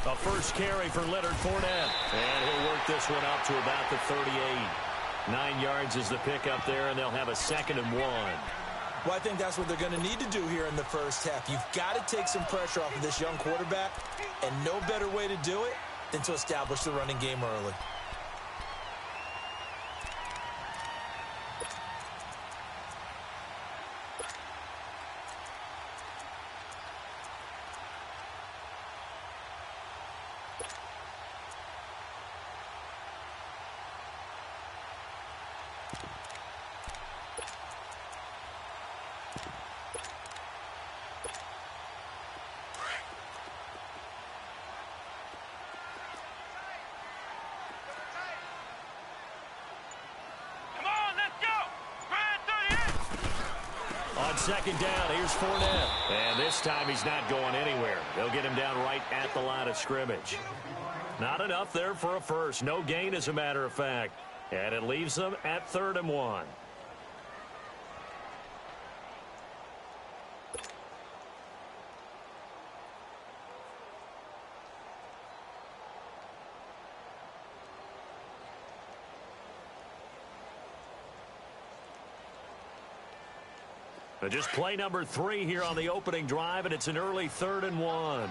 A first carry for Leonard Fournette. And he'll work this one out to about the 38. 9 yards is the pickup there, and they'll have a 2nd and 1. Well, I think that's what they're going to need to do here in the first half. You've got to take some pressure off of this young quarterback, and no better way to do it than to establish the running game early. On 2nd down, here's Fournette. And this time he's not going anywhere. They'll get him down right at the line of scrimmage. Not enough there for a first. No gain, as a matter of fact. And it leaves them at 3rd and 1. Just play number 3 here on the opening drive, and it's an early 3rd and 1.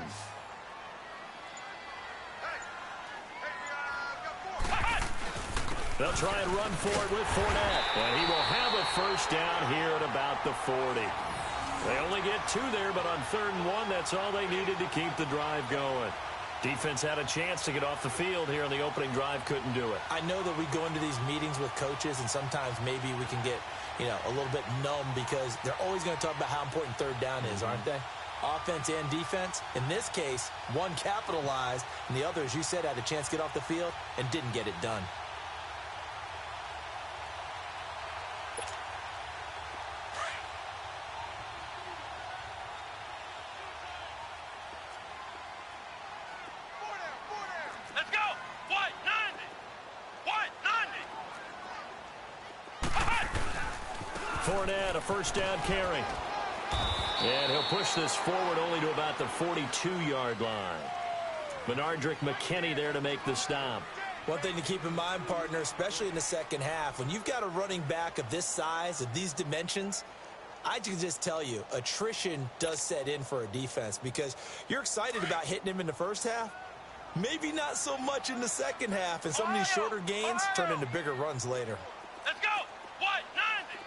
They'll try and run for it with Fournette, and he will have a first down here at about the 40. They only get 2 there, but on 3rd and 1, that's all they needed to keep the drive going. Defense had a chance to get off the field here on the opening drive, couldn't do it. I know that we go into these meetings with coaches, and sometimes maybe we can get, a little bit numb because they're always going to talk about how important 3rd down is, aren't they? Offense and defense. In this case, one capitalized, and the other, as you said, had a chance to get off the field and didn't get it done. Fournette, a first down carry. And he'll push this forward only to about the 42-yard line. Benardrick McKinney there to make the stop. One thing to keep in mind, partner, especially in the second half, when you've got a running back of this size, of these dimensions, I can just tell you, attrition does set in for a defense because you're excited about hitting him in the first half. Maybe not so much in the second half, and some of these shorter gains turn into bigger runs later. Let's go! What? 90!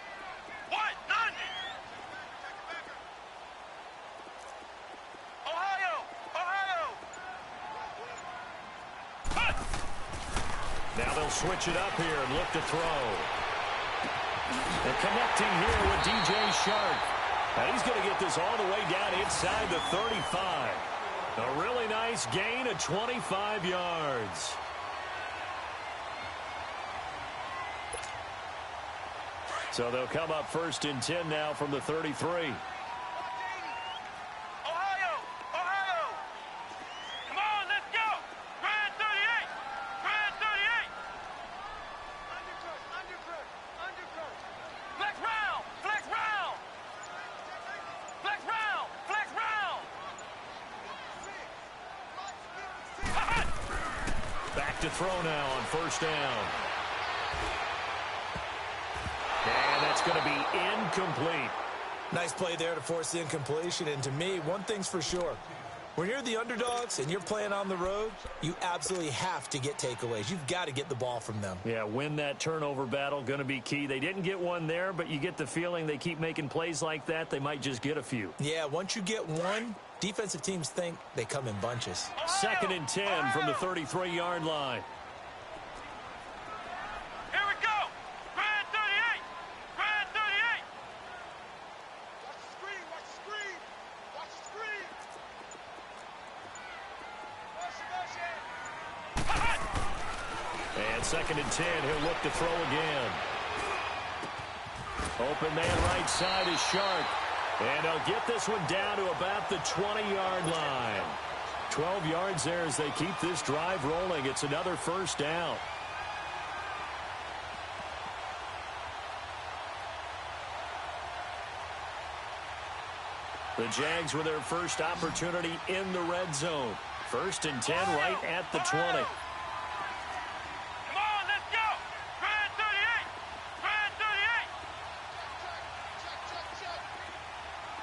What? 90! Ohio! Ohio! Now they'll switch it up here and look to throw. And connecting here with DJ Shark. And he's going to get this all the way down inside the 35. A really nice gain of 25 yards. So they'll come up 1st and 10 now from the 33. Ohio! Ohio! Come on, let's go! Grand 38! Grand 38! Undercut! Flex round! Flex round! Flex round! Flex round! Back to throw now on 1st down. And that's going to be incomplete. Nice play there to force the incompletion. And to me, one thing's for sure. When you're the underdogs and you're playing on the road, you absolutely have to get takeaways. You've got to get the ball from them. Yeah, win that turnover battle, going to be key. They didn't get one there, but you get the feeling they keep making plays like that, they might just get a few. Yeah, once you get one, defensive teams think they come in bunches. 2nd and 10 from the 33-yard line. Here we go! Grand 38! Grand 38! Watch the screen! Watch the screen! Watch the screen! And 2nd and 10, he'll look to throw again. Open man right side is Shark. And they'll get this one down to about the 20-yard line. 12 yards there as they keep this drive rolling. It's another 1st down. The Jags with their first opportunity in the red zone. First and 10 right at the 20. Come on, let's go. Grand 38. Grand 38.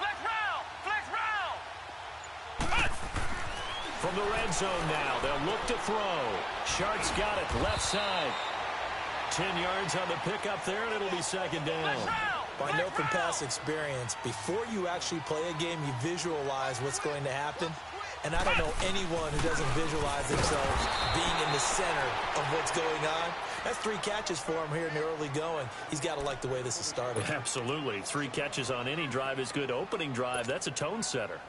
Flex round. Flex round. From the red zone now, they'll look to throw. Shark's got it, left side. 10 yards on the pickup there, and it'll be second down. I know from past experience, before you actually play a game, you visualize what's going to happen. And I don't know anyone who doesn't visualize themselves being in the center of what's going on. That's 3 catches for him here in the early going. He's got to like the way this is started. Absolutely. 3 catches on any drive is good. Opening drive, that's a tone setter.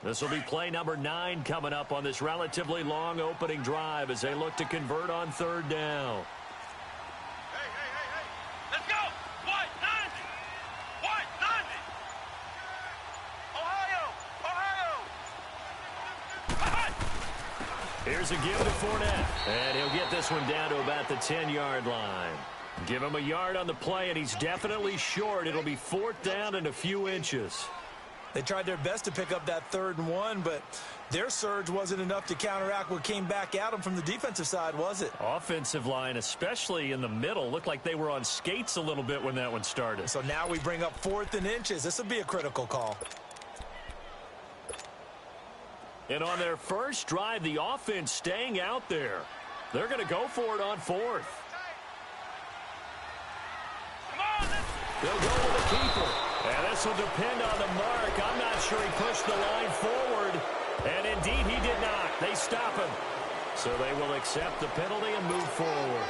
This will be play number 9 coming up on this relatively long opening drive as they look to convert on third down. Hey. Let's go. White 90. White 90. Ohio. Here's a give to Fournette. And he'll get this one down to about the 10-yard line. Give him a yard on the play, and he's definitely short. It'll be 4th down and a few inches. They tried their best to pick up that 3rd and 1, but their surge wasn't enough to counteract what came back at them from the defensive side, was it? Offensive line, especially in the middle, looked like they were on skates a little bit when that one started. So now we bring up 4th and inches. This will be a critical call. And on their first drive, the offense staying out there. They're going to go for it on 4th. Come on, They'll go with the keeper. And this will depend on the mark. I'm not sure he pushed the line forward. And indeed, he did not. They stop him. So they will accept the penalty and move forward.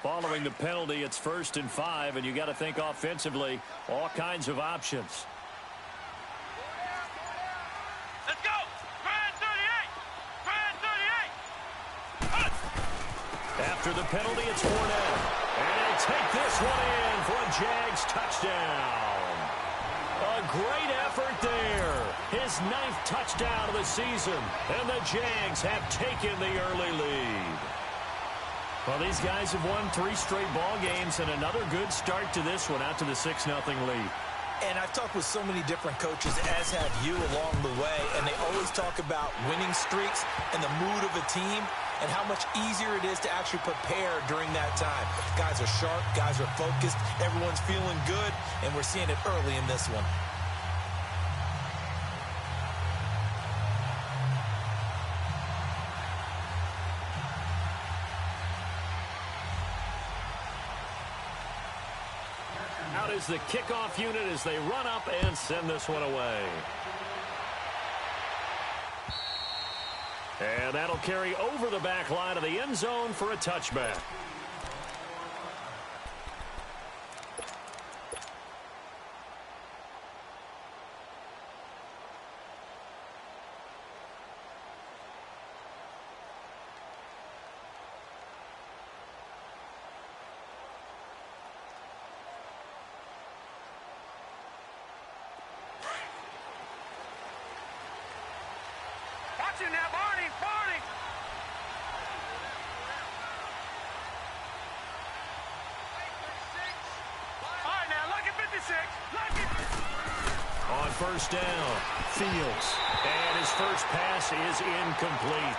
Following the penalty, it's 1st and 5, and you got to think offensively, all kinds of options. let's go. Grand 38. Grand 38. After the penalty, it's Fournette. And he'll take this one in for a Jags touchdown. A great effort there. His 9th touchdown of the season. And the Jags have taken the early lead. Well, these guys have won 3 straight ball games and another good start to this one out to the 6-0 lead. And I've talked with so many different coaches, as have you along the way, and they always talk about winning streaks and the mood of a team and how much easier it is to actually prepare during that time. Guys are sharp, guys are focused, everyone's feeling good, and we're seeing it early in this one. Out is the kickoff unit as they run up and send this one away. And that'll carry over the back line of the end zone for a touchback. Watch it now, Barney. Barney. All right, now, look at 56. Look at On first down, Fields. And his first pass is incomplete.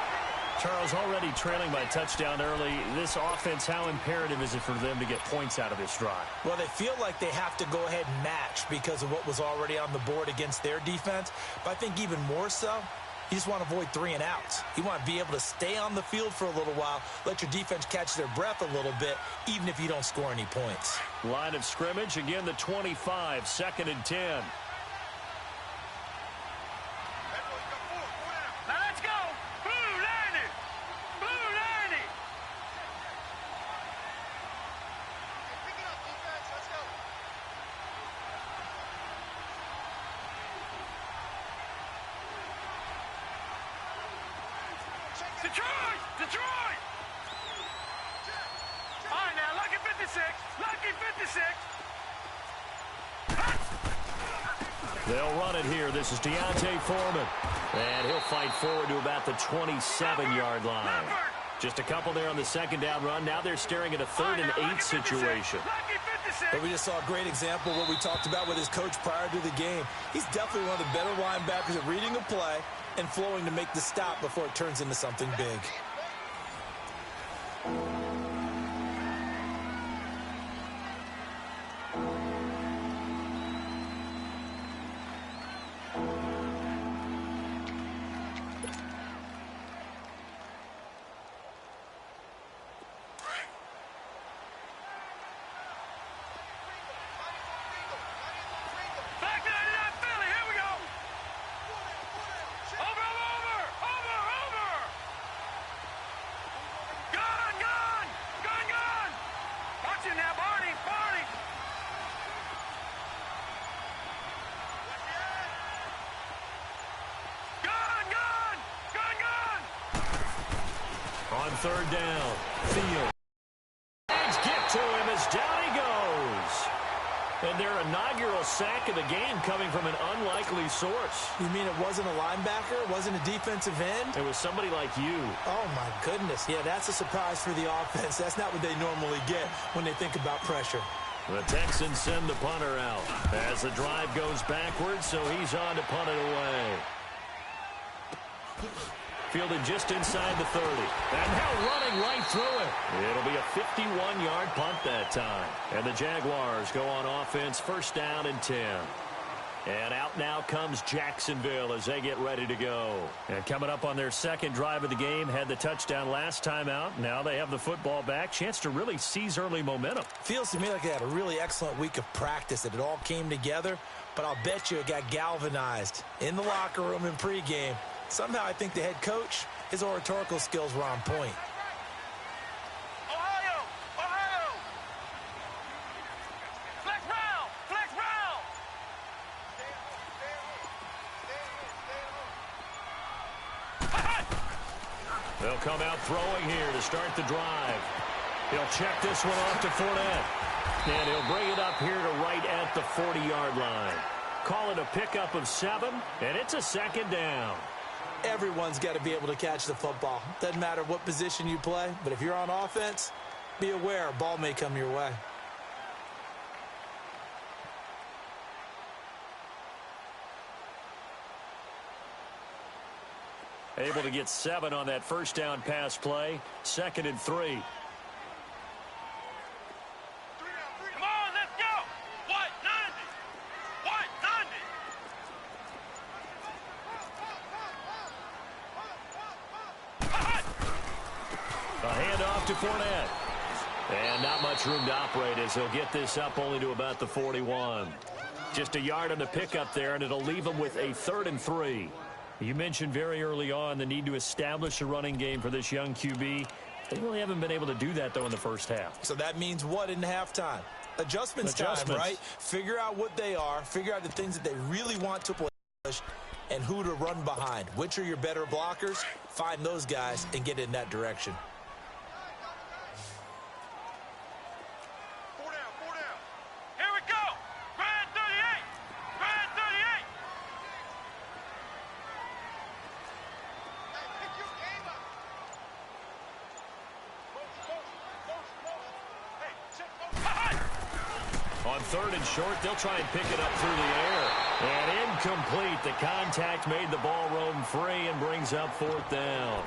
Charles, already trailing by a touchdown early. This offense, how imperative is it for them to get points out of this drive? Well, they feel like they have to go ahead and match because of what was already on the board against their defense. But I think even more so, you just want to avoid 3 and outs. You want to be able to stay on the field for a little while, let your defense catch their breath a little bit, even if you don't score any points. Line of scrimmage, again the 25, 2nd and 10. Now let's go. Blue 90. Blue 90. Pick it up, defense. Let's go. Detroit! Detroit! All right, now, lucky 56. Lucky 56. They'll run it here. This is Deontay Foreman. And he'll fight forward to about the 27-yard line. Just a couple there on the second down run. Now they're staring at a 3rd and 8 situation. But we just saw a great example of what we talked about with his coach prior to the game. He's definitely one of the better linebackers at reading a play and flowing to make the stop before it turns into something big. On 3rd down, Field. Get to him as down he goes. And their inaugural sack of the game coming from an unlikely source. You mean it wasn't a linebacker? It wasn't a defensive end? It was somebody like you. Oh, my goodness. Yeah, that's a surprise for the offense. That's not what they normally get when they think about pressure. The Texans send the punter out as the drive goes backwards, so he's on to punt it away. Fielded just inside the 30. And now running right through it. It'll be a 51-yard punt that time. And the Jaguars go on offense, 1st down and 10. And out now comes Jacksonville as they get ready to go. And coming up on their 2nd drive of the game, had the touchdown last time out. Now they have the football back. Chance to really seize early momentum. Feels to me like they had a really excellent week of practice, that it all came together. But I'll bet you it got galvanized in the locker room in pregame. Somehow I think the head coach, his oratorical skills were on point. Ohio! Ohio! Flex round! Flex round! They'll come out throwing here to start the drive. He'll check this one off to Fournette. And he'll bring it up here to right at the 40-yard line. Call it a pickup of 7, and it's a 2nd down. Everyone's got to be able to catch the football. Doesn't matter what position you play, but if you're on offense, be aware a ball may come your way. Able to get 7 on that 1st down pass play. 2nd and 3. Come on, let's go! What? 90! What? 90! A handoff to Fournette. And not much room to operate as he'll get this up only to about the 41. Just a yard on the pickup there, and it'll leave him with a 3rd and 3. You mentioned very early on the need to establish a running game for this young QB. They really haven't been able to do that, though, in the 1st half. So that means what in halftime? Adjustments time, right? Figure out what they are. Figure out the things that they really want to push and who to run behind. Which are your better blockers? Find those guys and get in that direction. 4 down, 4 down. Here we go! Grand 38! Grand 38! Hey, pick your game up! Hey, check On 3rd and short, they'll try and pick it up through the air. And incomplete. The contact made the ball roam free and brings up 4th down.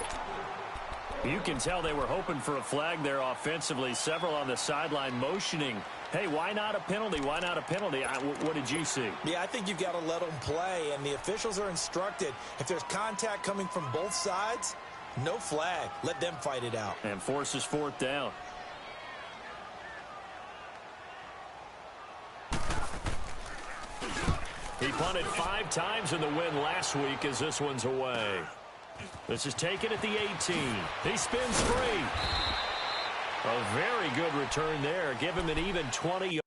You can tell they were hoping for a flag there offensively. Several on the sideline motioning. Hey, why not a penalty? Why not a penalty? What did you see? Yeah, I think you've got to let them play, and the officials are instructed. If there's contact coming from both sides, no flag. Let them fight it out. And forces 4th down. He punted 5 times in the win last week as this one's away. This is taken at the 18. He spins free. A very good return there. Give him an even 20.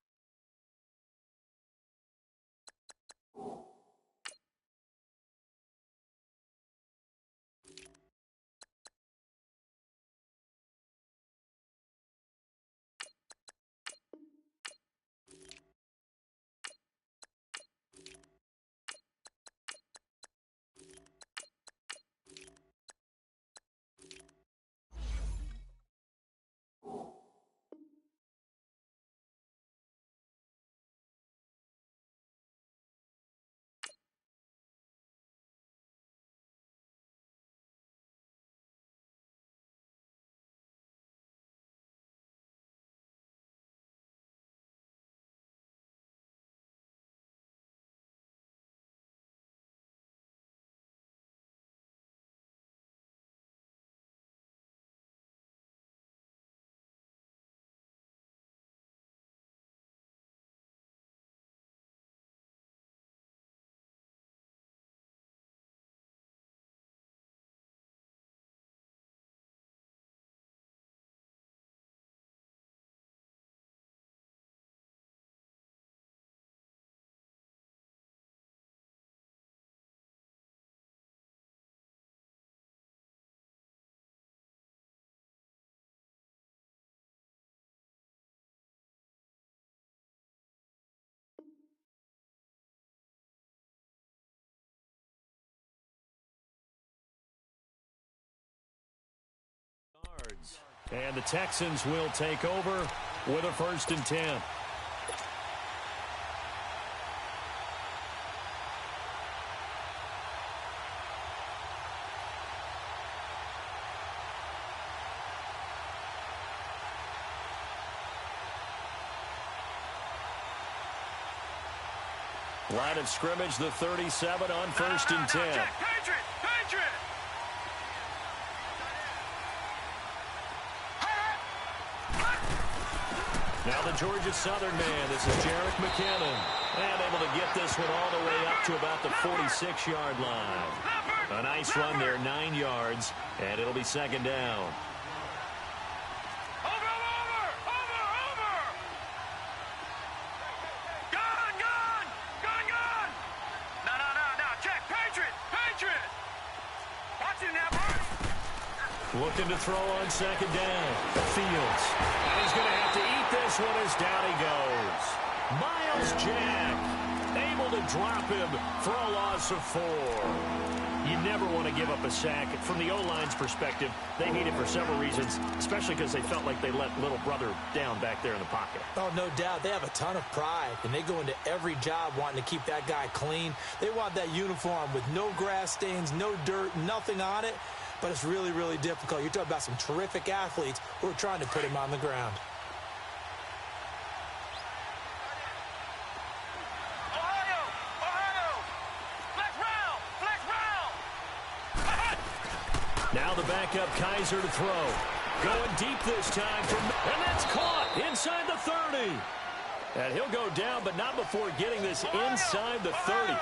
And the Texans will take over with a 1st and 10. Line of scrimmage, the 37 on 1st and 10. Patriot! Now the Georgia Southern man. This is Jerick McKinnon. And able to get this one all the way up to about the 46-yard line. A nice run there, 9 yards, and it'll be 2nd down. Looking to throw on 2nd down. Fields. And he's going to have to eat this one as down he goes. Miles Jack able to drop him for a loss of 4. You never want to give up a sack. From the O-line's perspective, they need it for several reasons, especially because they felt like they let little brother down back there in the pocket. Oh, no doubt. They have a ton of pride, and they go into every job wanting to keep that guy clean. They want that uniform with no grass stains, no dirt, nothing on it. But it's really, really difficult. You're talking about some terrific athletes who are trying to put him on the ground. Ohio! Flex round! Now the backup Kaiser to throw. Going deep this time. And that's caught inside the 30. And he'll go down, but not before getting this inside the 30.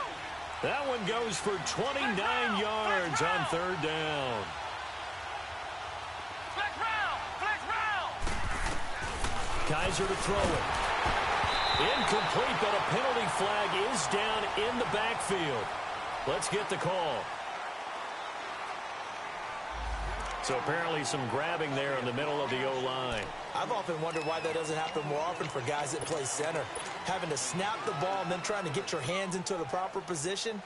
That one goes for 29 yards on 3rd down. Kaiser to throw it. Incomplete, but a penalty flag is down in the backfield. Let's get the call. So apparently some grabbing there in the middle of the O-line. I've often wondered why that doesn't happen more often for guys that play center. Having to snap the ball and then trying to get your hands into the proper position,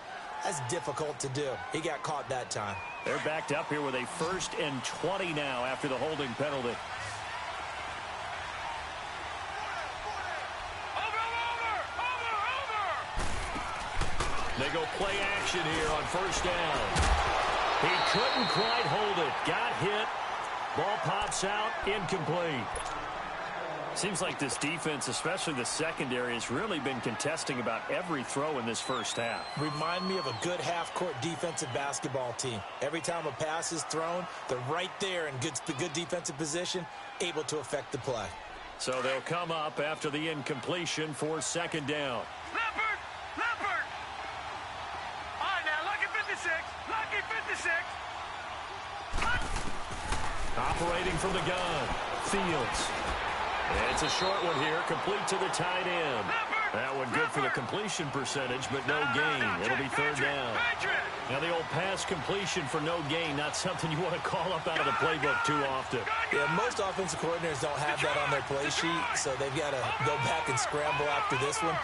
that's difficult to do. He got caught that time. They're backed up here with a 1st and 20 now after the holding penalty. They go play action here on 1st down. He couldn't quite hold it. Got hit. Ball pops out. Incomplete. Seems like this defense, especially the secondary, has really been contesting about every throw in this 1st half. Remind me of a good half-court defensive basketball team. Every time a pass is thrown, they're right there in good defensive position, able to affect the play. So they'll come up after the incompletion for 2nd down. Leopard! All right, now, lucky 56. Lucky 56. Operating from the gun. Fields. And it's a short one here, complete to the tight end. That one good for the completion percentage, but no gain. It'll be 3rd down. Now the old pass completion for no gain, not something you want to call up out of the playbook too often. Yeah, most offensive coordinators don't have that on their play sheet, so they've got to go back and scramble after this one.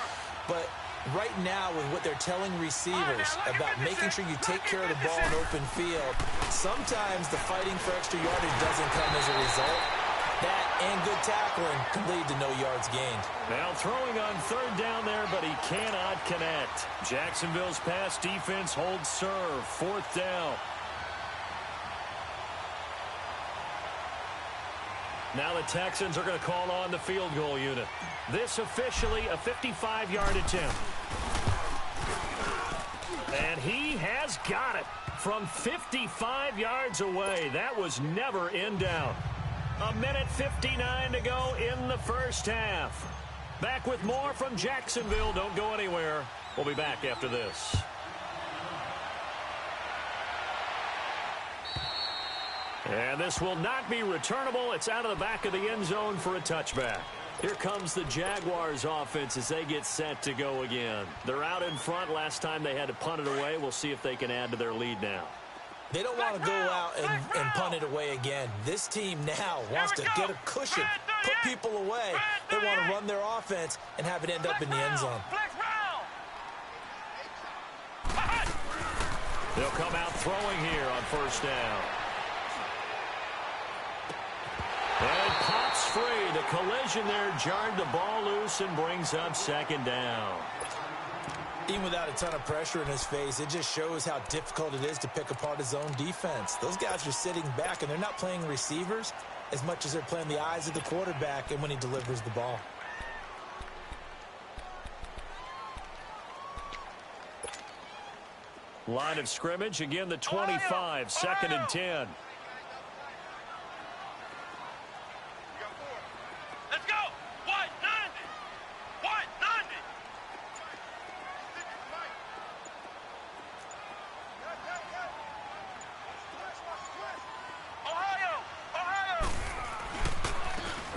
But right now, with what they're telling receivers about making sure you take care of the ball in open field, sometimes the fighting for extra yardage doesn't come as a result. That and good tackling can lead to no yards gained. Now throwing on 3rd down there, but he cannot connect. Jacksonville's pass defense holds serve. 4th down. Now the Texans are going to call on the field goal unit. This officially a 55-yard attempt. And he has got it from 55 yards away. That was never in doubt. 1:59 to go in the 1st half. Back with more from Jacksonville. Don't go anywhere. We'll be back after this. And this will not be returnable. It's out of the back of the end zone for a touchback. Here comes the Jaguars offense as they get set to go again. They're out in front. Last time they had to punt it away. We'll see if they can add to their lead now. They don't want to go out and punt it away again. This team now wants to get a cushion, put people away. They want to run their offense and have it end up in the end zone. They'll come out throwing here on 1st down. And it pops free. The collision there jarred the ball loose and brings up second down. Even without a ton of pressure in his face, it just shows how difficult it is to pick apart his own defense. Those guys are sitting back, and they're not playing receivers as much as they're playing the eyes of the quarterback and when he delivers the ball. Line of scrimmage, again the 25, second and 10. Let's go! What? 90! What? 90! Ohio! Ohio!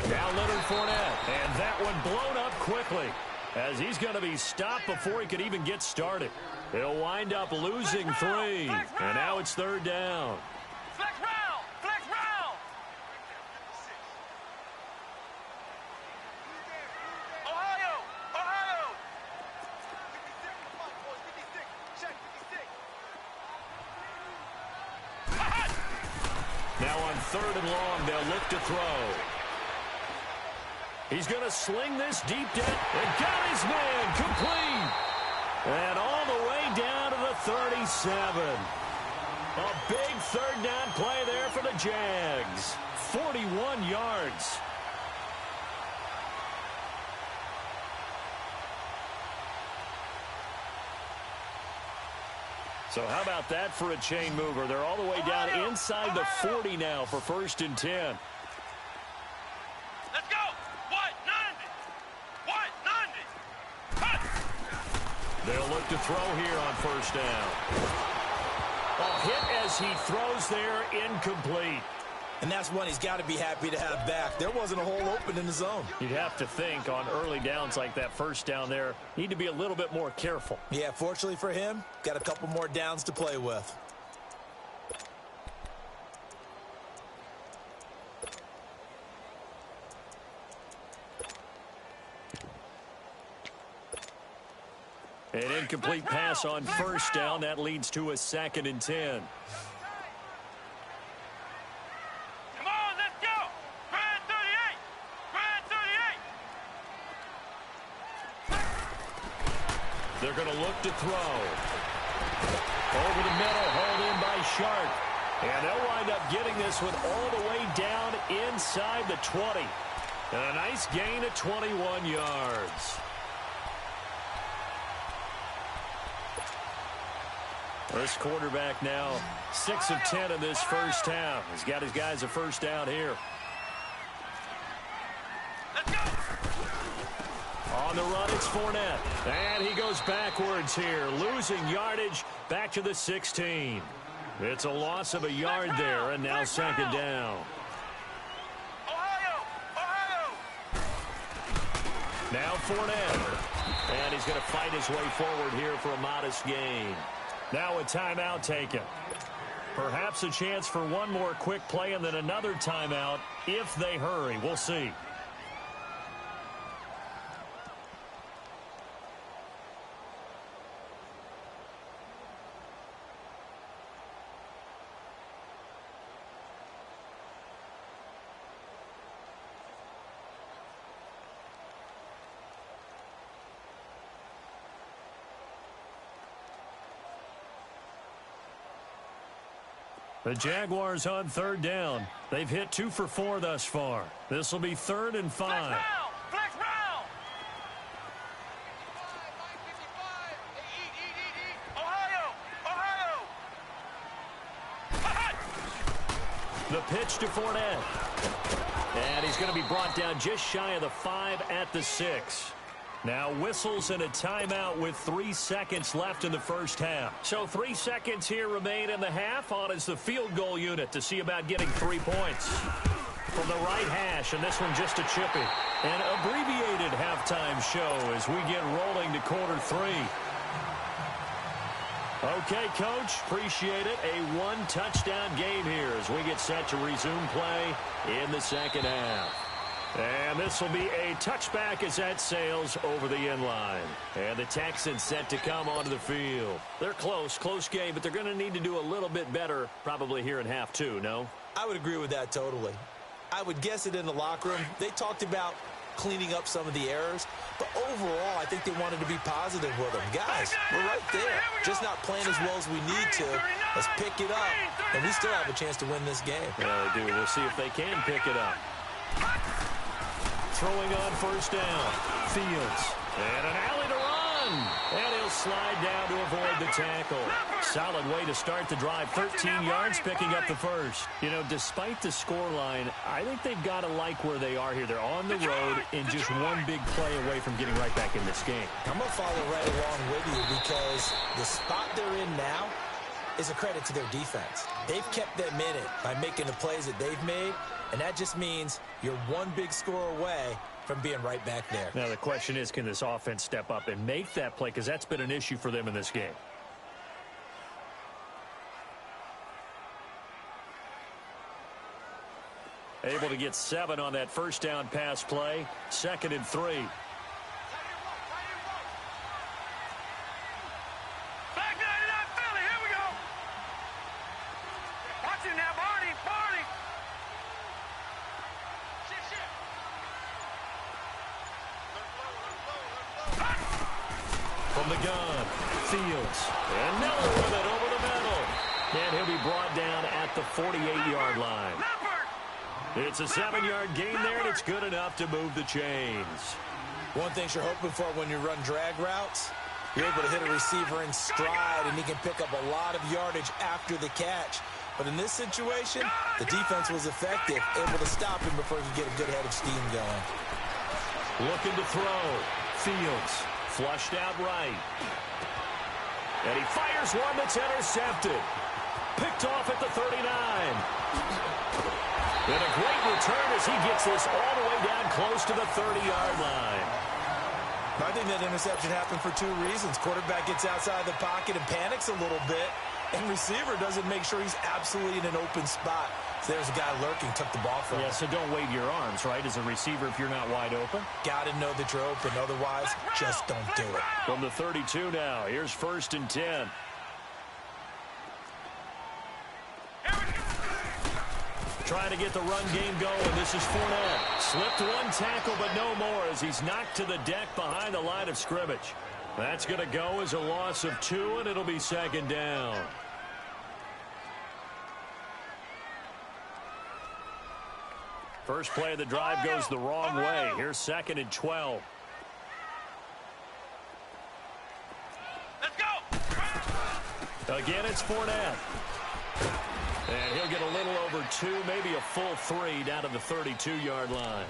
Now Leonard Fournette, and that one blown up quickly as he's going to be stopped before he could even get started. He'll wind up losing three, and now it's third down. Flex round! Flex round! Ohio! Ohio! 56, check 56. Now on third and long, they'll look to throw. He's going to sling this deep down and got his man complete. And all the way down to the 37. A big third down play there for the Jags. 41 yards. So how about that for a chain mover? They're all the way down inside the 40 now for first and 10. Let's go! What? 90! What? 90! Cut! They'll look to throw here on first down. A hit as he throws there, incomplete. And that's one he's got to be happy to have back. There wasn't a hole open in the zone. You'd have to think on early downs like that first down there, need to be a little bit more careful. Yeah, fortunately for him, got a couple more downs to play with. An incomplete pass on first down. That leads to a second and 10. Come on, let's go! Grand 38! Grand 38! They're going to look to throw. Over the middle, hauled in by Sharp. And they'll wind up getting this one all the way down inside the 20. And a nice gain of 21 yards. This quarterback now 6 of 10 in this first half. He's got his guys a first down here. Let's go! On the run, it's Fournette. And he goes backwards here, losing yardage back to the 16. It's a loss of a yard there, and now second down. Ohio! Ohio! Now Fournette. And he's going to fight his way forward here for a modest gain. Now a timeout taken. Perhaps a chance for one more quick play and then another timeout if they hurry. We'll see. The Jaguars on third down. They've hit 2 for 4 thus far. This will be third and 5. Flex round! Flex round! Ohio! Ohio! The pitch to Fournette. And he's going to be brought down just shy of the 5 at the 6. Now whistles and a timeout with 3 seconds left in the first half. So 3 seconds here remain in the half. On is the field goal unit to see about getting 3 points. From the right hash, and this one just a chippy. An abbreviated halftime show as we get rolling to quarter 3. Okay, Coach, appreciate it. A 1-touchdown game here as we get set to resume play in the second half. And this will be a touchback as that sails over the end line. And the Texans set to come onto the field. They're close game, but they're going to need to do a little bit better probably here in half 2, no? I would agree with that totally. I would guess it in the locker room. They talked about cleaning up some of the errors, but overall, I think they wanted to be positive with them. Guys, we're right there. Just not playing as well as we need to. Let's pick it up, and we still have a chance to win this game. Yeah, they do. We'll see if they can pick it up. Throwing on first down. Fields. And an alley to run. And he'll slide down to avoid the tackle. Solid way to start the drive. 13 yards, picking up the first. You know, despite the scoreline, I think they've got to like where they are here. They're on the road and just one big play away from getting right back in this game. I'm going to follow right along with you because the spot they're in now is a credit to their defense. They've kept them in it by making the plays that they've made, and that just means you're one big score away from being right back there. Now the question is, can this offense step up and make that play? Because that's been an issue for them in this game. Able to get 7 on that first down pass play. 2nd and 3. From the gun, Fields. And Miller with it over the middle. And he'll be brought down at the 48-yard line. It's a 7-yard gain there, and it's good enough to move the chains. One thing you're hoping for when you run drag routes, you're able to hit a receiver in stride, and he can pick up a lot of yardage after the catch. But in this situation, the defense was effective, able to stop him before he could get a good head of steam going. Looking to throw. Fields. Flushed out right. And he fires one that's intercepted. Picked off at the 39. And a great return as he gets this all the way down close to the 30-yard line. I think that interception happened for 2 reasons. Quarterback gets outside the pocket and panics a little bit, and receiver doesn't make sure he's absolutely in an open spot. So there's a guy lurking, took the ball from him. Yeah, so don't wave your arms, right, as a receiver if you're not wide open. Got to know that you're open. Otherwise, just don't do it. From the 32 now, here's 1st and 10. Trying to get the run game going. This is Fournette. Slipped one tackle, but no more as he's knocked to the deck behind the line of scrimmage. That's going to go as a loss of 2, and it'll be 2nd down. First play of the drive goes the wrong way. Here's 2nd and 12. Let's go. Again, it's Fournette. And he'll get a little over 2, maybe a full 3 down to the 32-yard line.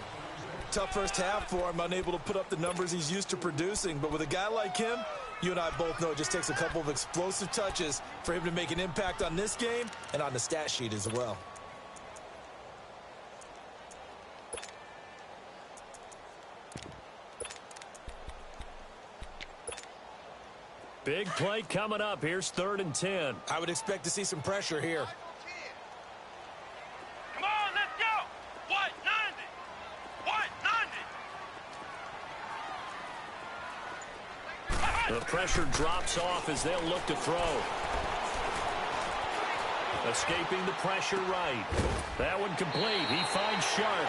Tough first half for him, unable to put up the numbers he's used to producing. But with a guy like him, you and I both know it just takes a couple of explosive touches for him to make an impact on this game and on the stat sheet as well. Big play coming up. Here's 3rd and 10. I would expect to see some pressure here. Come on, let's go. What? 90. What? 90. The pressure drops off as they'll look to throw. Escaping the pressure right. That one complete. He finds Sharp.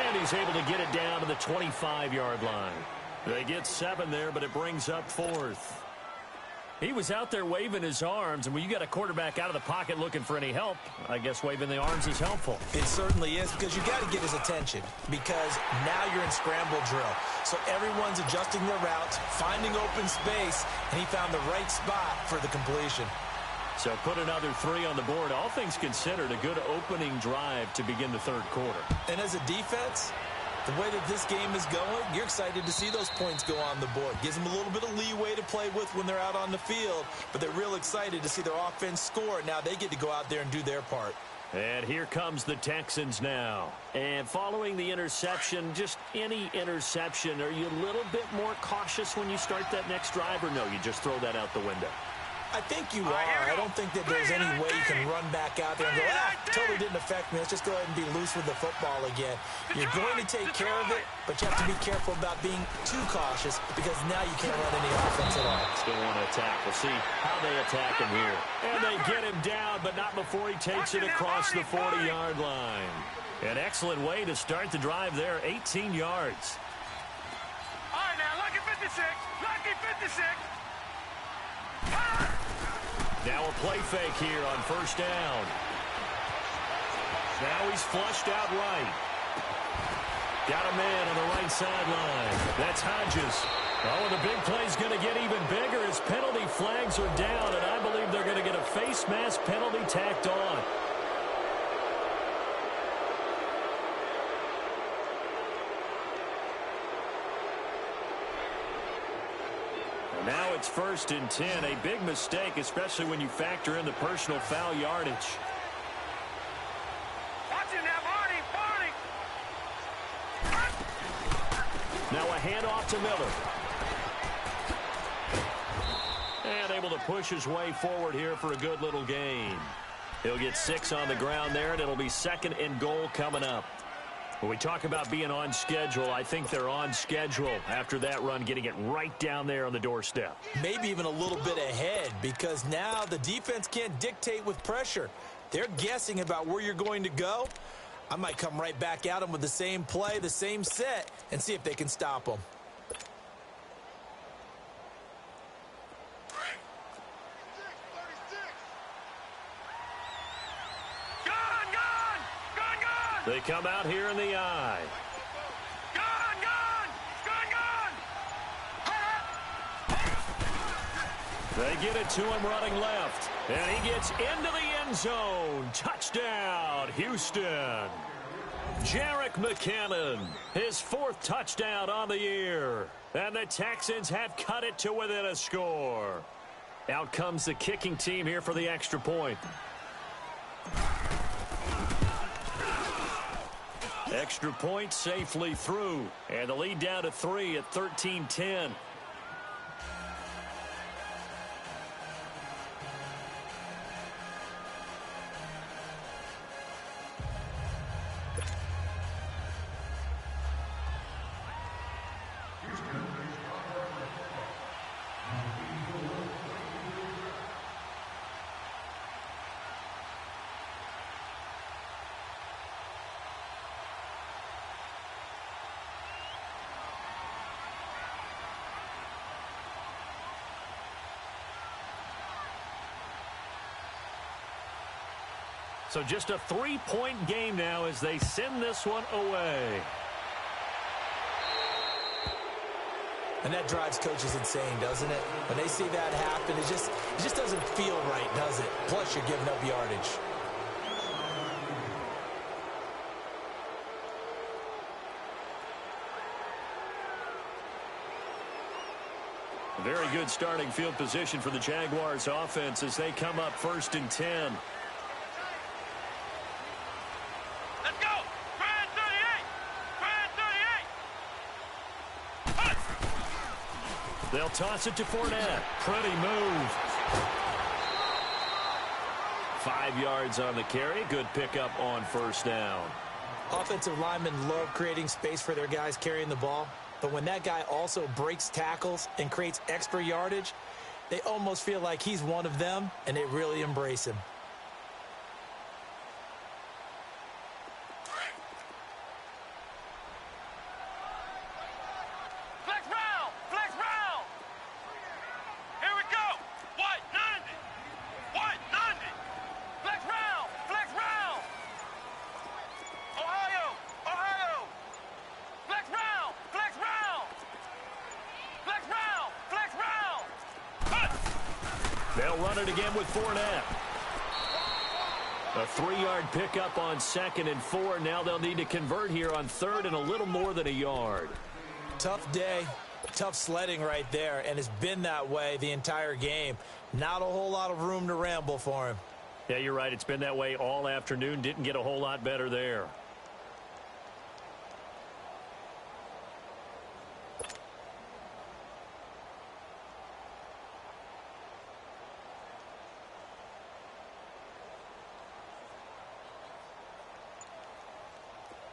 And he's able to get it down to the 25-yard line. They get 7 there, but it brings up 4th. He was out there waving his arms, and when you got a quarterback out of the pocket looking for any help, I guess waving the arms is helpful. It certainly is, because you got to get his attention, because now you're in scramble drill. So everyone's adjusting their routes, finding open space, and he found the right spot for the completion. So put another 3 on the board. All things considered, a good opening drive to begin the 3rd quarter. And as a defense, the way that this game is going, you're excited to see those points go on the board. Gives them a little bit of leeway to play with when they're out on the field, but they're real excited to see their offense score. Now they get to go out there and do their part. And here comes the Texans now. And following the interception, just any interception, are you a little bit more cautious when you start that next drive, or no, you just throw that out the window? I think you are. I don't think that there's any way you can run back out there and go, totally didn't affect me. Let's just go ahead and be loose with the football again. You're going to take care of it, but you have to be careful about being too cautious because now you can't run any offense at all. Still want to attack. We'll see how they attack him here. And they get him down, but not before he takes it across the 40-yard line. An excellent way to start the drive there, 18 yards. All right, now, lucky 56. Lucky 56. Now a play fake here on first down. Now he's flushed out right. Got a man on the right sideline. That's Hodges. Oh, and the big play's going to get even bigger as penalty flags are down, and I believe they're going to get a face mask penalty tacked on. Now it's 1st and 10. A big mistake, especially when you factor in the personal foul yardage. Watch it now, Barney. Now a handoff to Miller. And able to push his way forward here for a good little gain. He'll get 6 on the ground there, and it'll be 2nd and goal coming up. When we talk about being on schedule, I think they're on schedule after that run, getting it right down there on the doorstep. Maybe even a little bit ahead because now the defense can't dictate with pressure. They're guessing about where you're going to go. I might come right back at them with the same play, the same set, and see if they can stop them. They come out here in the eye. They get it to him running left. And he gets into the end zone. Touchdown, Houston. Jerick McKinnon, his 4th touchdown on the year. And the Texans have cut it to within a score. Out comes the kicking team here for the extra point. Extra point safely through. And the lead down to 3 at 13-10. So just a 3-point game now as they send this one away. And that drives coaches insane, doesn't it? When they see that happen, it just doesn't feel right, does it? Plus, you're giving up yardage. Very good starting field position for the Jaguars offense as they come up 1st and 10. Let's go! Grand 38! Grand 38! They'll toss it to Fournette. Pretty move. 5 yards on the carry. Good pickup on first down. Offensive linemen love creating space for their guys carrying the ball. But when that guy also breaks tackles and creates extra yardage, they almost feel like he's one of them, and they really embrace him. Flex round! Flex round! Here we go! White 90! White 90! Flex round! Flex round! Ohio! Ohio! Flex round! Flex round! Flex round! Flex round! They'll run it again with Fournette. A 3-yard pickup on 2nd and 4. Now they'll need to convert here on 3rd and a little more than a yard. Tough day, tough sledding right there, and it's been that way the entire game. Not a whole lot of room to ramble for him. Yeah, you're right. It's been that way all afternoon. Didn't get a whole lot better there.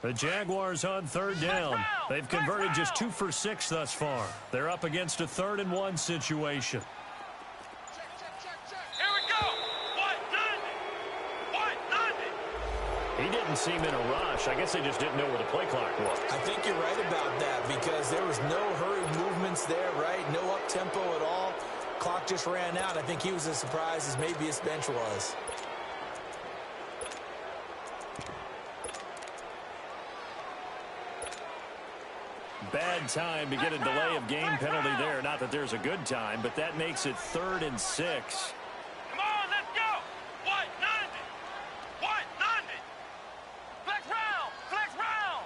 The Jaguars on third down. They've converted just 2 for 6 thus far. They're up against a 3rd-and-1 situation. Here we go. 190. He didn't seem in a rush. I guess they just didn't know where the play clock was. I think you're right about that because there was no hurried movements there, right? No up-tempo at all. Clock just ran out. I think he was as surprised as maybe his bench was. Bad time to get a delay of game penalty there. Not that there's a good time, but that makes it 3rd and 6. Come on, let's go. 190. 190. Flex round. Flex round.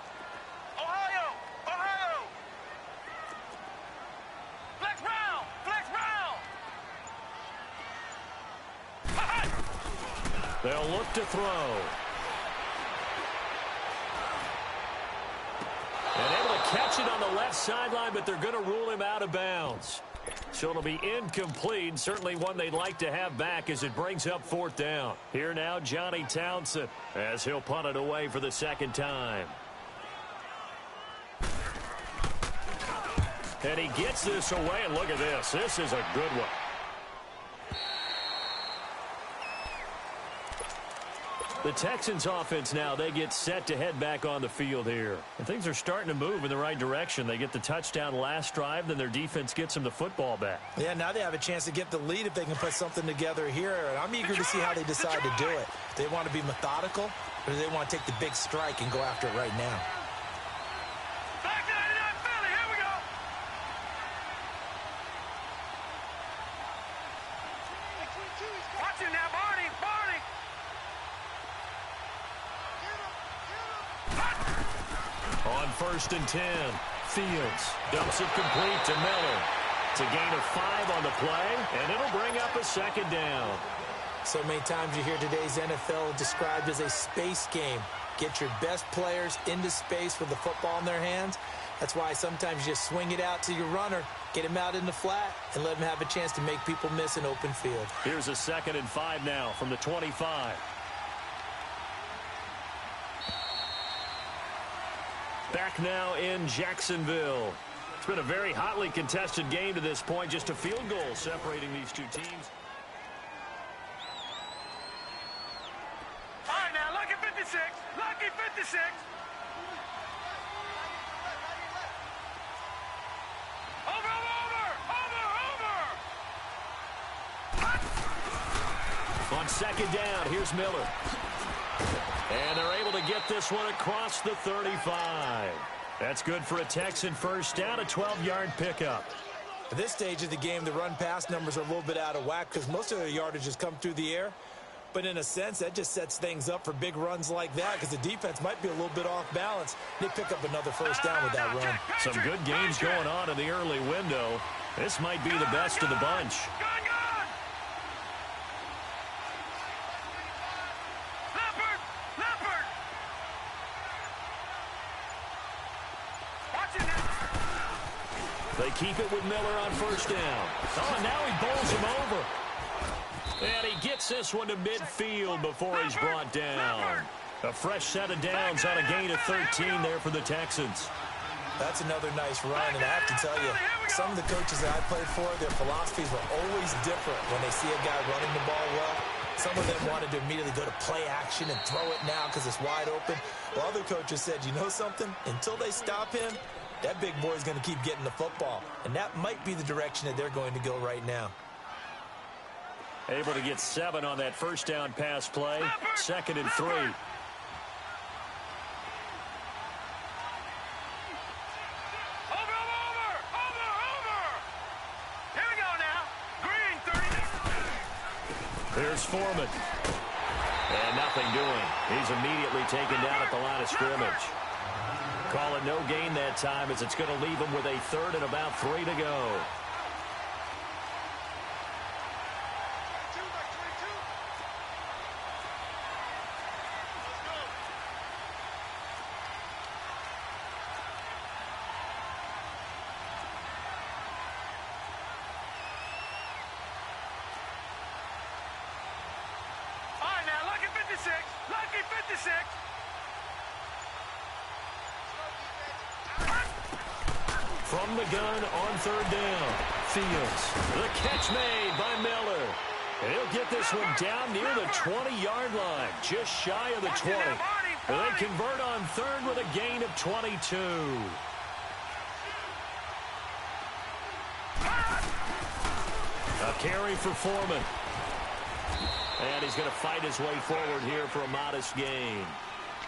Ohio. Ohio. Flex round. Flex round. They'll look to throw. And able to catch it on the left sideline, but they're going to rule him out of bounds. So it'll be incomplete. Certainly one they'd like to have back as it brings up 4th down. Here now, Johnny Townsend, as he'll punt it away for the 2nd time. And he gets this away, and look at this. This is a good one. The Texans offense now, they get set to head back on the field here. And things are starting to move in the right direction. They get the touchdown last drive, then their defense gets them the football back. Yeah, now they have a chance to get the lead if they can put something together here. And I'm eager to see how they decide to do it. Do they want to be methodical, or do they want to take the big strike and go after it right now? Back to 99 Philly. Here we go. Watch him now, Barney. Barney. On 1st and 10, Fields dumps it complete to Miller. It's a gain of 5 on the play, and it'll bring up a 2nd down. So many times you hear today's NFL described as a space game. Get your best players into space with the football in their hands. That's why sometimes you just swing it out to your runner, get him out in the flat, and let him have a chance to make people miss an open field. Here's a 2nd and 5 now from the 25. Back now in Jacksonville. It's been a very hotly contested game to this point. Just a field goal separating these two teams. All right, now, lucky 56. Lucky 56. Over, over, over, over. On 2nd down, here's Miller. And they're able to get this one across the 35. That's good for a Texan first down, a 12-yard pickup. At this stage of the game, the run-pass numbers are a little bit out of whack because most of the yardage has come through the air. But in a sense, that just sets things up for big runs like that because the defense might be a little bit off balance. They pick up another first down with that run. Some good games going on in the early window. This might be the best of the bunch. They keep it with Miller on 1st down. Oh, and now he bowls him over. And he gets this one to midfield before he's brought down. A fresh set of downs on a gain of 13 there for the Texans. That's another nice run, and I have to tell you, some of the coaches that I played for, their philosophies were always different when they see a guy running the ball well. Some of them wanted to immediately go to play action and throw it now because it's wide open. While other coaches said, you know something? Until they stop him, that big boy is going to keep getting the football. And that might be the direction that they're going to go right now. Able to get 7 on that first down pass play. 2nd and 3. There's Foreman. And nothing doing. He's immediately taken down at the line of scrimmage. Call it no gain that time as it's going to leave him with a 3rd and about 3 to go. Lucky 56. from the gun on third down. Fields. The catch made by Miller. And he'll get this one down near the 20-yard line, just shy of the 20. They convert on third with a gain of 22. A carry for Foreman. And he's going to fight his way forward here for a modest gain.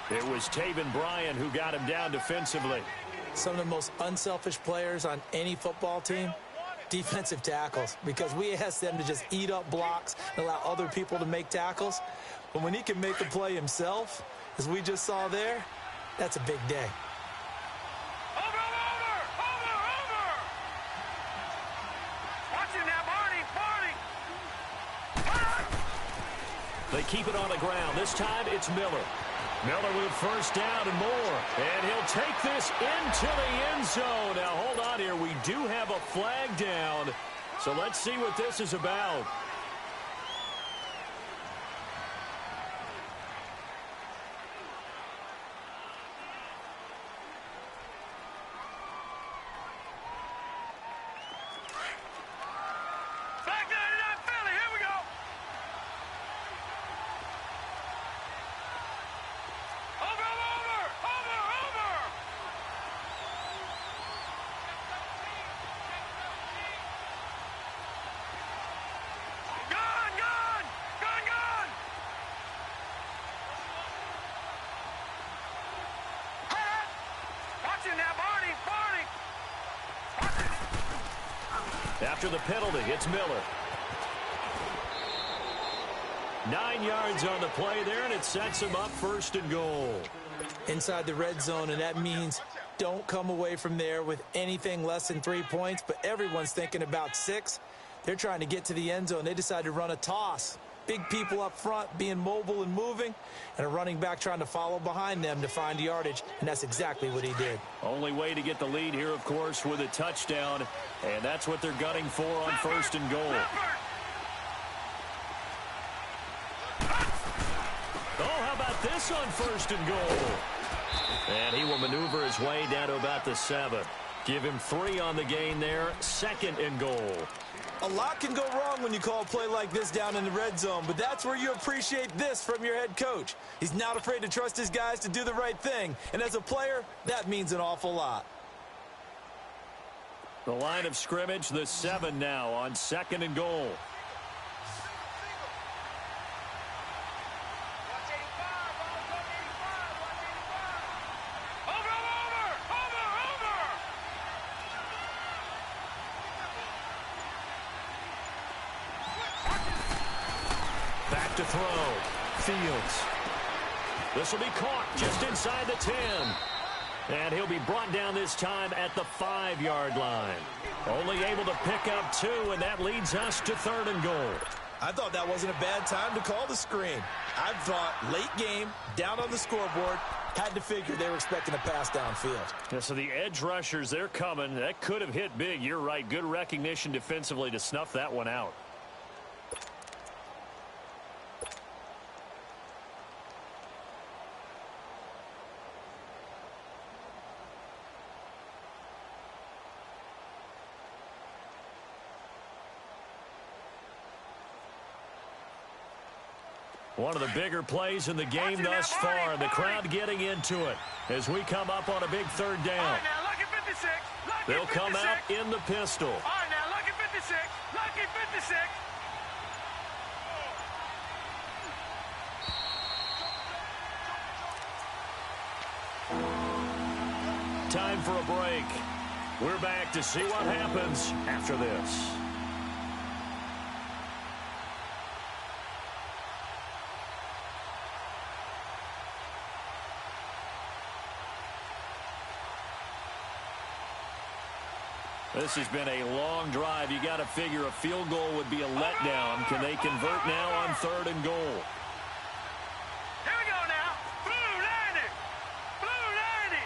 It was Taven Bryan who got him down defensively. Some of the most unselfish players on any football team, defensive tackles, because we ask them to just eat up blocks and allow other people to make tackles. But when he can make a play himself, as we just saw there, that's a big day. They keep it on the ground. This time it's Miller. Miller with first down and more. And he'll take this into the end zone. Now, hold on here. We do have a flag down. So let's see what this is about. After the penalty, it's Miller. 9 yards on the play there, and it sets him up first and goal. Inside the red zone, and that means don't come away from there with anything less than 3 points, but everyone's thinking about 6. They're trying to get to the end zone. They decide to run a toss. Big people up front being mobile and moving, and a running back trying to follow behind them to find yardage, and that's exactly what he did. Only way to get the lead here, of course, with a touchdown, and that's what they're gunning for on first and goal. Oh, how about this on first and goal? And he will maneuver his way down to about the 7. Give him 3 on the gain there, second and goal. A lot can go wrong when you call a play like this down in the red zone, but that's where you appreciate this from your head coach. He's not afraid to trust his guys to do the right thing, and as a player, that means an awful lot. The line of scrimmage, the 7 now on second and goal. To throw. Fields. This will be caught just inside the 10. And he'll be brought down this time at the 5-yard line. Only able to pick up 2, and that leads us to third and goal. I thought that wasn't a bad time to call the screen. I thought late game, down on the scoreboard, had to figure they were expecting a pass downfield. Yeah, so the edge rushers, they're coming. That could have hit big. You're right. Good recognition defensively to snuff that one out. One of the bigger plays in the game thus far. The crowd getting into it as we come up on a big third down. They'll come out in the pistol. All right, now, lucky 56. Lucky 56. Time for a break. We're back to see what happens after this. This has been a long drive. You got to figure a field goal would be a letdown. Can they convert now on third and goal? Here we go now. Blue 90. Blue 90.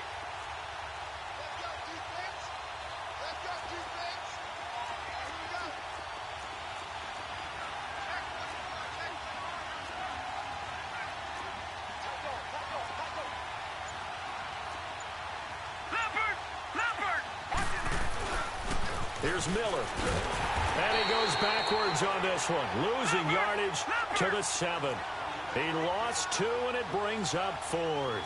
Let's go, defense. Here we go. Leopard. Leopard. Here's Miller. And he goes backwards on this one, losing yardage to the 7. He lost 2, and it brings up 4th.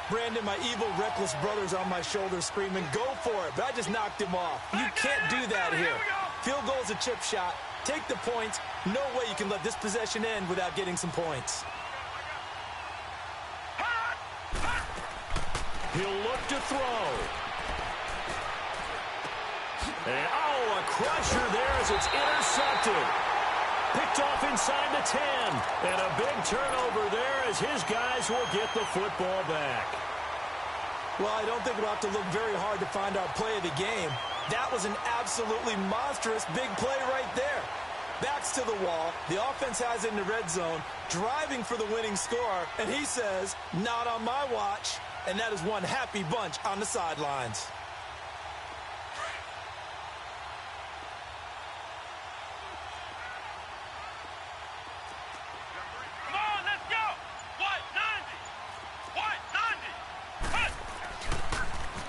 Brandon, my evil, reckless brother's on my shoulder screaming, go for it, but I just knocked him off. You can't do that here. Field goal is a chip shot. Take the points. No way you can let this possession end without getting some points. He'll look to throw. And, oh, a crusher there as it's intercepted. Picked off inside the 10. And a big turnover there as his guys will get the football back. Well, I don't think we'll have to look very hard to find our play of the game. That was an absolutely monstrous big play right there. Backs to the wall. The offense has it in the red zone, driving for the winning score. And he says, not on my watch. And that is one happy bunch on the sidelines.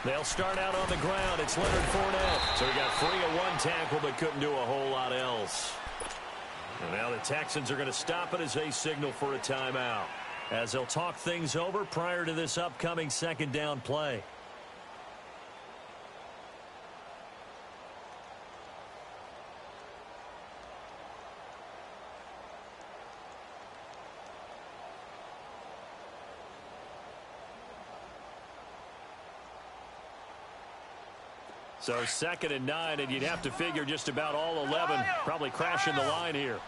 They'll start out on the ground. It's Leonard Fournette. So he got free of one tackle but couldn't do a whole lot else. And now the Texans are going to stop it as they signal for a timeout, as they'll talk things over prior to this upcoming second down play. So 2nd and 9, and you'd have to figure just about all 11 probably crashing the line here.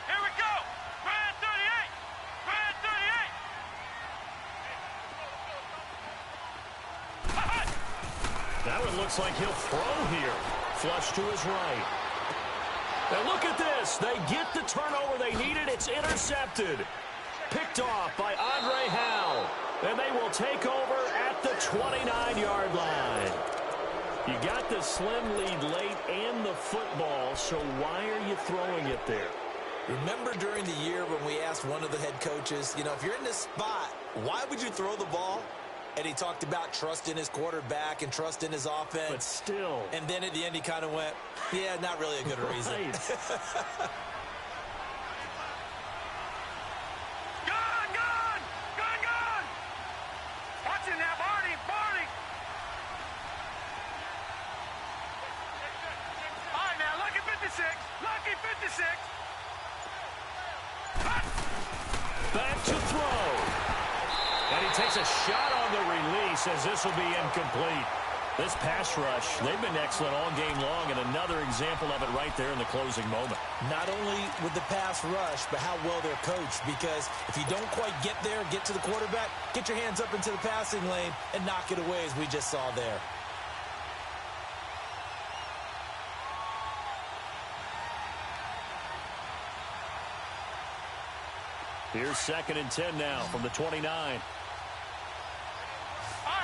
Here we go. Brand 38. Brand 38. That one looks like he'll throw here. Flush to his right. And look at this. They get the turnover they needed. It's intercepted. Picked off by Andre Howe. And they will take over at the 29-yard line. You got the slim lead late and the football, so why are you throwing it there? Remember during the year when we asked one of the head coaches, you know, if you're in this spot, why would you throw the ball? And he talked about trust in his quarterback and trust in his offense. But still. And then at the end he kind of went, yeah, not really a good reason. Right. Lucky 56. Back to throw. And he takes a shot on the release as this will be incomplete. This pass rush, they've been excellent all game long, and another example of it right there in the closing moment. Not only with the pass rush, but how well they're coached, because if you don't quite get there, get to the quarterback, get your hands up into the passing lane and knock it away as we just saw there. Here's 2nd and 10 now from the 29. All right,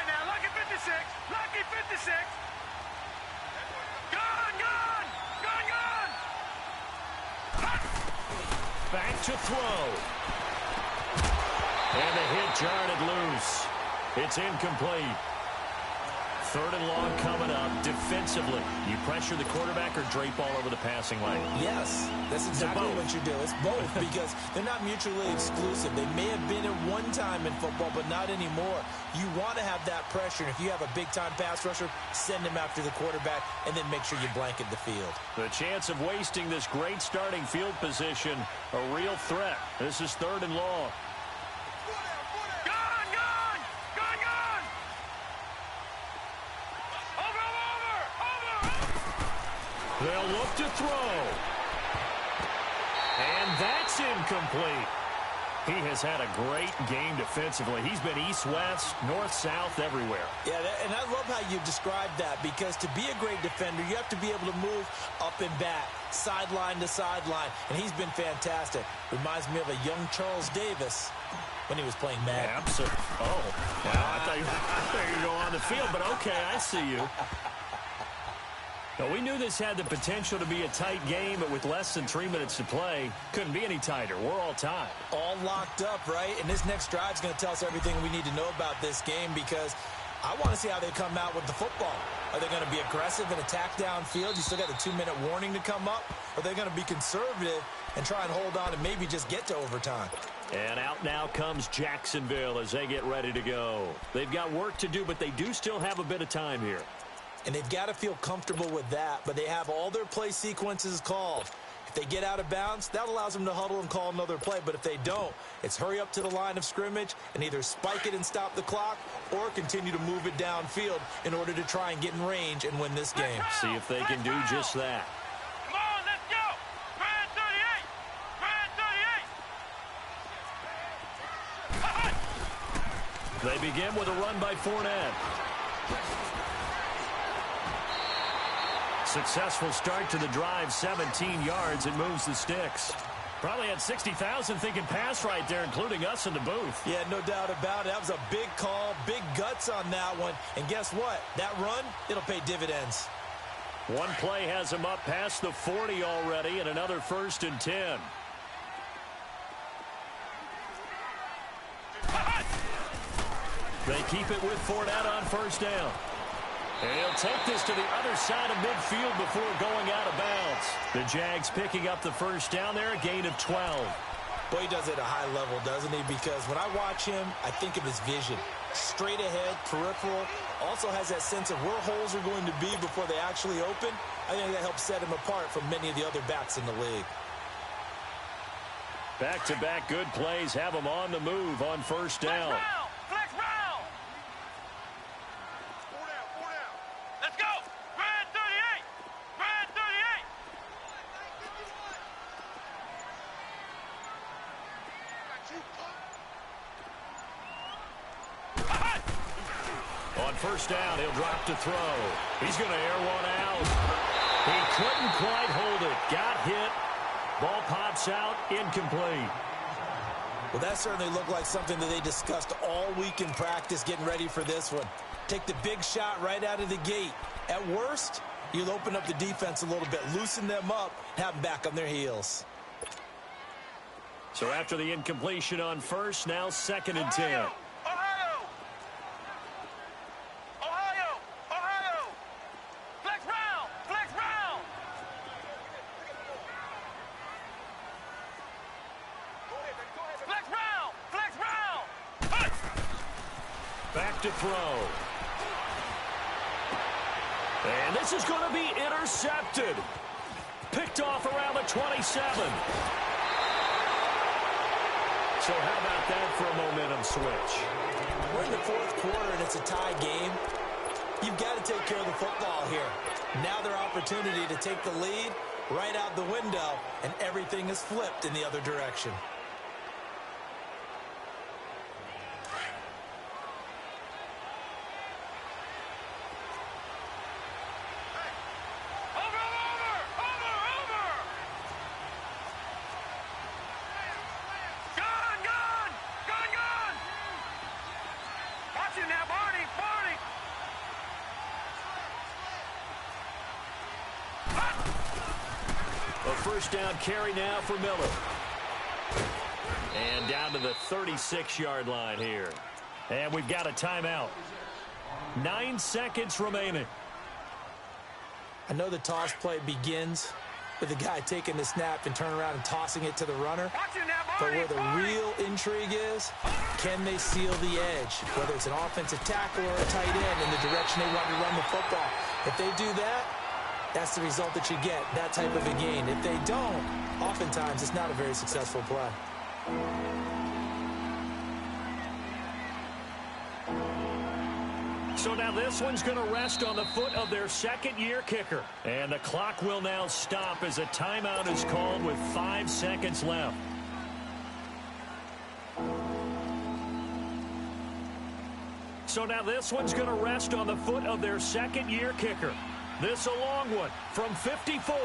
now, lucky 56. Lucky 56. Gun! Back to throw. And the hit jarred it loose. It's incomplete. 3rd and long coming up. Defensively, you pressure the quarterback or drape all over the passing lane? Yes, that's exactly what you do. It's both because they're not mutually exclusive. They may have been at one time in football, but not anymore. You want to have that pressure. And if you have a big-time pass rusher, send him after the quarterback and then make sure you blanket the field. The chance of wasting this great starting field position, a real threat. This is 3rd and long. They'll look to throw. And that's incomplete. He has had a great game defensively. He's been east-west, north-south, everywhere. Yeah, and I love how you described that, because to be a great defender, you have to be able to move up and back, sideline to sideline, and he's been fantastic. Reminds me of a young Charles Davis when he was playing Madden. Absolutely. Oh, wow. I thought you were going on the field, but okay, I see you. Now, we knew this had the potential to be a tight game, but with less than 3 minutes to play, couldn't be any tighter. We're all tied. All locked up, right? And this next drive is going to tell us everything we need to know about this game, because I want to see how they come out with the football. Are they going to be aggressive and attack downfield? You still got the 2-minute warning to come up. Or are they going to be conservative and try and hold on and maybe just get to overtime? And out now comes Jacksonville as they get ready to go. They've got work to do, but they do still have a bit of time here. And they've got to feel comfortable with that, but they have all their play sequences called. If they get out of bounds, that allows them to huddle and call another play. But if they don't, it's hurry up to the line of scrimmage and either spike it and stop the clock or continue to move it downfield in order to try and get in range and win this game. See if they can do just that. Come on, let's go. Grand 38. Grand 38. They begin with a run by Fournette. Successful start to the drive, 17 yards. It moves the sticks. Probably had 60,000 thinking pass right there, including us in the booth. Yeah, no doubt about it. That was a big call, big guts on that one. And guess what? That run, it'll pay dividends. One play has him up past the 40 already, and another 1st and 10. They keep it with Fournette on 1st down. And he'll take this to the other side of midfield before going out of bounds. The Jags picking up the 1st down there, a gain of 12. Boy, he does it at a high level, doesn't he? Because when I watch him, I think of his vision. Straight ahead, peripheral, also has that sense of where holes are going to be before they actually open. I think that helps set him apart from many of the other backs in the league. Back-to-back good plays have him on the move on 1st down. Flex round. Four down. Let's go. Grand 38. Grand 38. On 1st down, he'll drop to throw. He's going to air one out. He couldn't quite hold it. Got hit. Ball pops out, incomplete. Well, that certainly looked like something that they discussed all week in practice getting ready for this one. Take the big shot right out of the gate. At worst, you'll open up the defense a little bit, loosen them up, have them back on their heels. So after the incompletion on 1st, now 2nd and 10. Ohio. Flex round. Flex round. Flex round. Flex round. Back to throw. And this is going to be intercepted. Picked off around the 27. So how about that for a momentum switch? We're in the 4th quarter and it's a tie game. You've got to take care of the football here. Now their opportunity to take the lead right out the window, and everything is flipped in the other direction. A 1st down carry now for Miller. And down to the 36-yard line here. And we've got a timeout. 9 seconds remaining. I know the toss play begins with the guy taking the snap and turning around and tossing it to the runner. But where the real intrigue is, can they seal the edge? Whether it's an offensive tackle or a tight end in the direction they want to run the football. If they do that, that's the result that you get, that type of a gain. If they don't, oftentimes it's not a very successful play. So now this one's going to rest on the foot of their 2nd-year kicker. And the clock will now stop as a timeout is called with 5 seconds left. So now this one's going to rest on the foot of their 2nd-year kicker. This a long one from 54.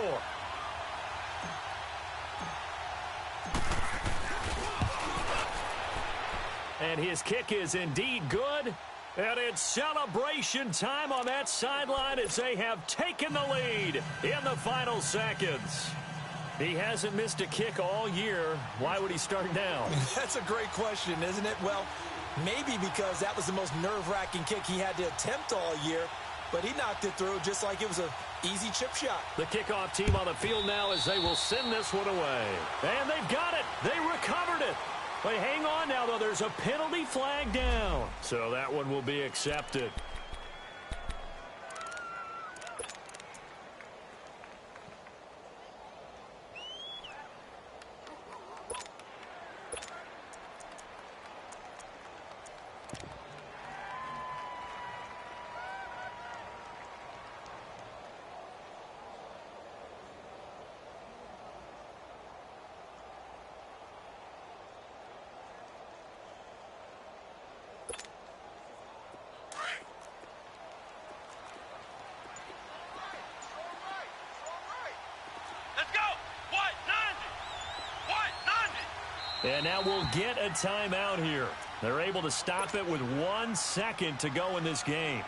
And his kick is indeed good. And it's celebration time on that sideline as they have taken the lead in the final seconds. He hasn't missed a kick all year. Why would he start now? That's a great question, isn't it? Well, Maybe because that was the most nerve-wracking kick he had to attempt all year, but he knocked it through just like it was an easy chip shot. The kickoff team on the field now as they will send this one away. And they've got it. They recovered it. But hang on now, though. There's a penalty flag down. So that one will be accepted. Let's go. What? 90. And now we'll get a timeout here. They're able to stop it with 1 second to go in this game.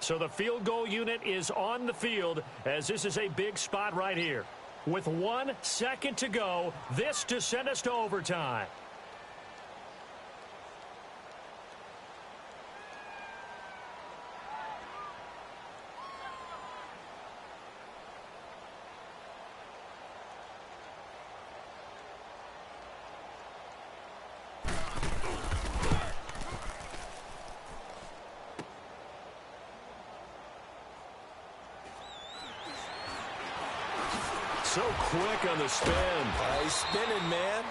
So the field goal unit is on the field as this is a big spot right here. With 1 second to go, this to send us to overtime. So quick on the spin. He's spinning, man.